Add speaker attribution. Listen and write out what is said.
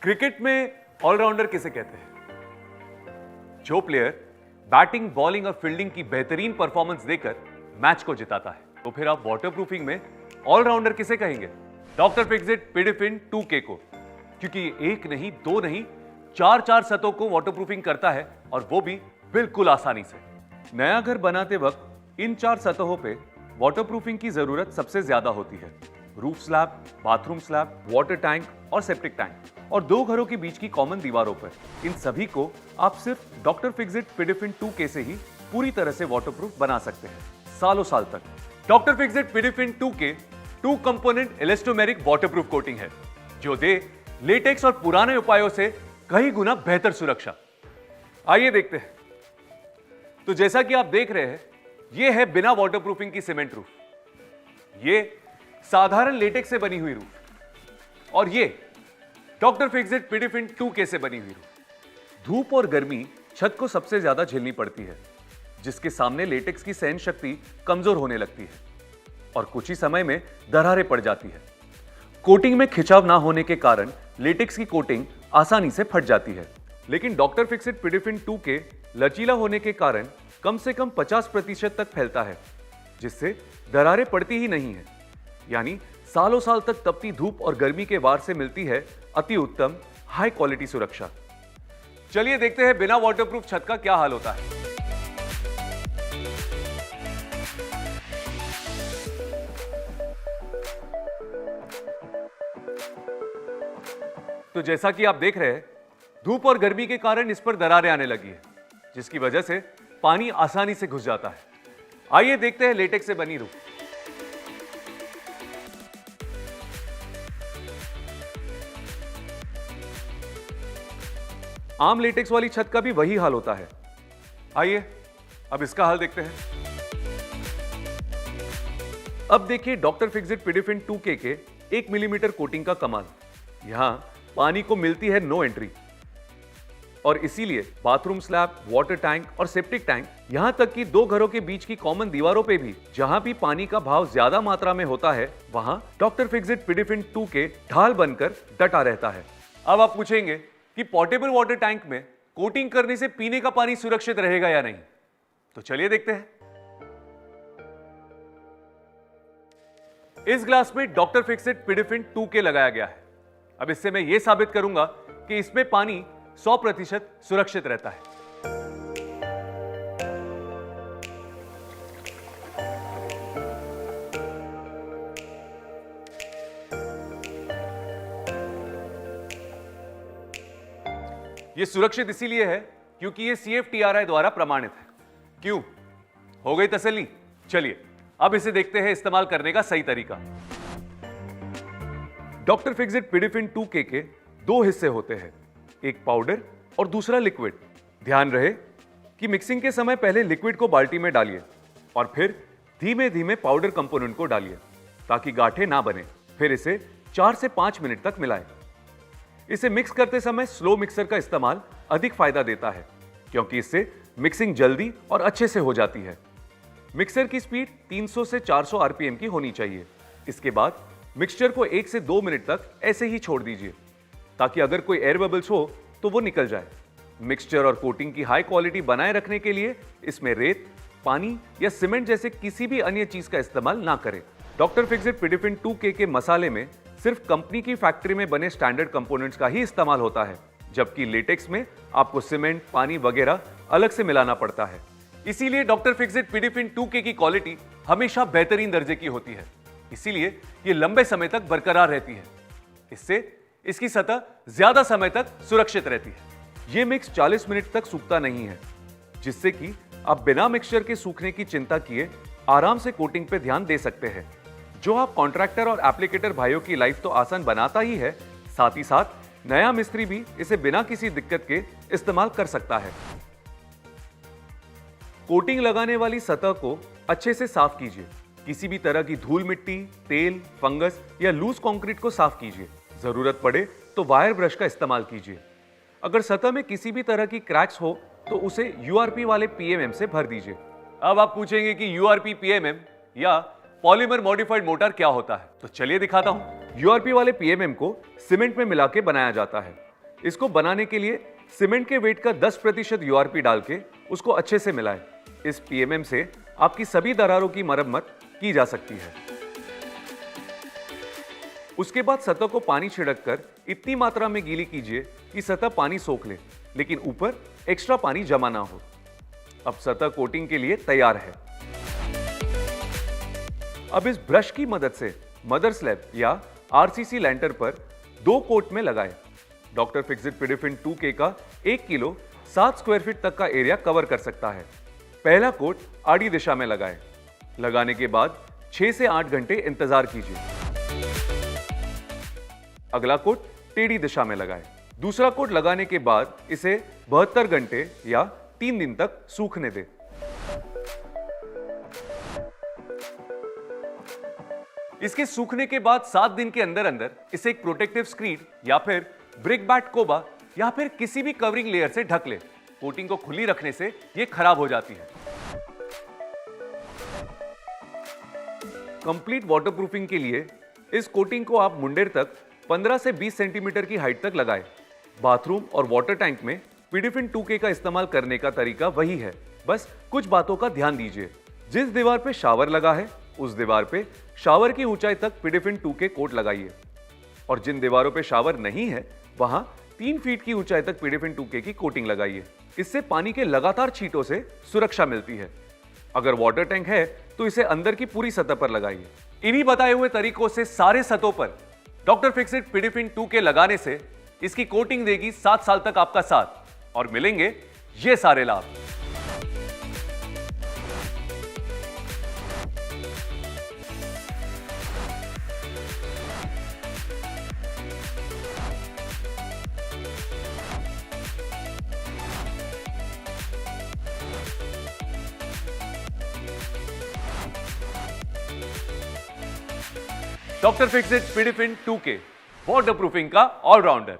Speaker 1: Cricket में allrounder किसे कहते हैं? जो प्लेयर बैटिंग, बॉलिंग और फील्डिंग की बेहतरीन परफॉर्मेंस देकर मैच को जिताता है। तो फिर आप वाटरप्रूफिंग में ऑलराउंडर किसे कहेंगे? डॉक्टर फिक्सिट पिडिफिन 2K को, क्योंकि ये एक नहीं, दो नहीं, चार सतहों को वाटरप्रूफिंग करता है और वो भी बिल्कुल आसानी से। नया घर बनाते वक्त इन 4 सतहों पे वाटरप्रूफिंग की जरूरत सबसे ज्यादा होती है। Roof slab, bathroom slab, water tank और सेप्टिक टैंक और 2 घरों के बीच की कॉमन दीवारों पर। इन सभी को आप सिर्फ डॉक्टर फिक्सिट पिडिफिन 2K से ही पूरी तरह से वाटरप्रूफ बना सकते हैं, सालों साल तक। Doctor Fixit Pidifin 2K 2 component elastomeric waterproof coating है, जो दे लेटेक्स और पुराने उपायों से कई गुना बेहतर सुरक्षा। आइए देखते हैं। तो जैसा कि आप देख रहे हैं, यह है बिना वाटरप्रूफिंग की सीमेंट रूफ, ये साधारण लेटेक्स से बनी हुई रूफ और ये डॉक्टर फिक्सिट पिडिफिन 2K से बनी हुई रूफ। धूप और गर्मी छत को सबसे ज्यादा झेलनी पड़ती है, जिसके सामने लेटेक्स की सहन शक्ति कमजोर होने लगती है और कुछ ही समय में दरारें पड़ जाती है। कोटिंग में खिंचाव ना होने के कारण लेटेक्स की कोटिंग आसानी से फट जाती है, लेकिन डॉक्टर फिक्सिट पिडिफिन 2K लचीला होने के कारण कम से कम 50% तक फैलता है, जिससे दरारें पड़ती ही नहीं है। यानी सालों साल तक तपती धूप और गर्मी के वार से मिलती है अति उत्तम हाई क्वालिटी सुरक्षा। चलिए देखते हैं बिना वाटरप्रूफ छत का क्या हाल होता है। तो जैसा कि आप देख रहे हैं, धूप और गर्मी के कारण इस पर दरारें आने लगी है, जिसकी वजह से पानी आसानी से घुस जाता है। आइए देखते हैं लेटेक्स से बनी रूफ। आम लेटेक्स वाली छत का भी वही हाल होता है। आइए अब इसका हाल देखते हैं। अब देखिए डॉक्टर फिक्सिट पिडिफिन 2K के 1 मिलीमीटर कोटिंग का कमाल। यहां पानी को मिलती है नो एंट्री और इसीलिए बाथरूम स्लैब, वाटर टैंक और सेप्टिक टैंक, यहां तक कि 2 घरों के बीच की कॉमन दीवारों पे भी जहां भी पानी का भाव ज्यादा मात्रा में होता है, वहां डॉक्टर फिक्सिट पिडिफिन 2K ढाल बनकर डटा रहता है। अब आप पूछेंगे कि पोर्टेबल वाटर टैंक में कोटिंग करने से पीने का पानी सुरक्षित रहेगा या नहीं? तो चलिए देखते हैं। इस ग्लास में डॉक्टर फिक्सिट पिडिफिन 2K लगाया गया है। अब इससे मैं यह साबित करूंगा कि इसमें पानी 100% सुरक्षित रहता है। यह सुरक्षित इसीलिए है क्योंकि यह CFTRI द्वारा प्रमाणित है। क्यों? हो गई तसल्ली? चलिए अब इसे देखते हैं इस्तेमाल करने का सही तरीका। डॉक्टर फिक्सिट पिडिफिन 2K के 2 हिस्से होते हैं, एक पाउडर और दूसरा लिक्विड। ध्यान रहे कि मिक्सिंग के समय पहले लिक्विड को बाल्टी में डालिए और फिर धीमे धीमे पाउडर कंपोनेंट को डालिए ताकि गांठें ना बने। फिर इसे 4 से 5 मिनट तक मिलाएं। इसे मिक्स करते समय स्लो मिक्सर का इस्तेमाल अधिक फायदा देता है, क्योंकि इससे मिक्सिंग जल्दी और अच्छे से हो जाती है। मिक्सर की स्पीड 300 से 400 RPM की होनी चाहिए। इसके बाद मिक्सचर को 1 से 2 मिनट तक ऐसे ही छोड़ दीजिए ताकि अगर कोई एयर बबल्स हो तो वो निकल जाए। मिक्सचर और कोटिंग की हाई क्वालिटी बनाए रखने के लिए इसमें रेत, पानी या सीमेंट जैसे किसी भी अन्य चीज का इस्तेमाल ना करें। डॉक्टर फिक्सिट पिडिफिन 2K के मसाले में सिर्फ कंपनी की फैक्ट्री में बने स्टैंडर्ड कंपोनेंट्स का ही इस्तेमाल होता है, जबकि लेटेक्स में आपको सीमेंट, पानी वगैरह अलग से मिलाना पड़ता है। इसीलिए डॉक्टर फिक्सिट पिडिफिन 2K की क्वालिटी हमेशा बेहतरीन दर्जे की होती है, इसीलिए ये लंबे समय तक बरकरार रहती है। इससे इसकी सतह ज्यादा समय तक सुरक्षित रहती है। यह मिक्स 40 मिनट तक सूखता नहीं है, जिससे कि आप बिना मिक्सचर के सूखने की चिंता किए आराम से कोटिंग पे ध्यान दे सकते हैं, जो आप कॉन्ट्रैक्टर और एप्लीकेटर भाइयों की लाइफ तो आसान बनाता ही है, साथ ही साथ नया मिस्त्री भी इसे बिना किसी दिक्कत के इस्तेमाल कर सकता है। कोटिंग लगाने वाली सतह को अच्छे से साफ कीजिए। किसी भी तरह की धूल मिट्टी, तेल, फंगस या लूज कंक्रीट को साफ कीजिए। जरूरत पड़े तो वायर ब्रश का इस्तेमाल कीजिए। अगर सतह में किसी भी तरह की क्रैक्स हो तो उसे URP वाले PMM से भर दीजिए। अब आप पूछेंगे कि URP PMM या पॉलीमर मॉडिफाइड मोटार क्या होता है? तो चलिए दिखाता हूं। URP वाले PMM को सीमेंट में मिला के बनाया जाता है इसको बनाने के लिए सीमेंट के वेट का 10% यूआरपी डाल के उसको अच्छे से मिलाएं। इस पीएमएम से आपकी सभी दरारों की मरम्मत की जा सकती है। उसके बाद सतह को पानी छिड़क कर इतनी मात्रा में गीली कीजिए कि सतह पानी सोख ले, लेकिन ऊपर एक्स्ट्रा पानी जमा ना हो। अब सतह कोटिंग के लिए तैयार है। अब इस ब्रश की मदद से मदर स्लैब या आरसीसी लैंटर पर 2 कोट में लगाएं। डॉक्टर फिक्सिट पिडिफिन 2K का 1 किलो 7 स्क्वायर फीट तक का एरिया कवर कर सकता है। पहला कोट आड़ी दिशा में लगाएं। लगाने के बाद 6 से 8 घंटे इंतजार कीजिए। अगला कोट टेढ़ी दिशा में लगाएं। दूसरा कोट लगाने के बाद इसे 72 घंटे या 3 दिन तक सूखने दें। इसके सूखने के बाद 7 दिन के अंदर अंदर इसे एक प्रोटेक्टिव स्क्रीन या फिर ब्रिक बैट कोबा या फिर किसी भी कवरिंग लेयर से ढक ले। कोटिंग को खुली रखने से यह खराब हो जाती है। कंप्लीट वाटरप्रूफिंग के लिए इस कोटिंग को आप मुंडेर तक 15 से 20 सेंटीमीटर की हाइट तक लगाएं। बाथरूम और वाटर टैंक में पिडिफिन 2K का इस्तेमाल करने का तरीका वही है, बस कुछ बातों का ध्यान दीजिए। जिस दीवार पे शावर लगा है उस दीवार पे शावर की ऊंचाई तक पिडिफिन 2K कोट लगाइए और जिन दीवारों पे शावर नहीं है वहां 3 फीट की ऊंचाई तक पिडिफिन 2K की कोटिंग लगाइए। इससे पानी के लगातार छींटों से सुरक्षा मिलती है। अगर वाटर टैंक है तो इसे अंदर की पूरी सतह पर लगाइए। इन्हीं बताए हुए तरीकों से सारे सतहों पर डॉक्टर फिक्सिट पिडिफिन 2K लगाने से इसकी कोटिंग देगी 7 साल तक आपका साथ और मिलेंगे ये सारे लाभ। Doctor Fixit Pidifin 2K waterproofing का ऑलराउंडर।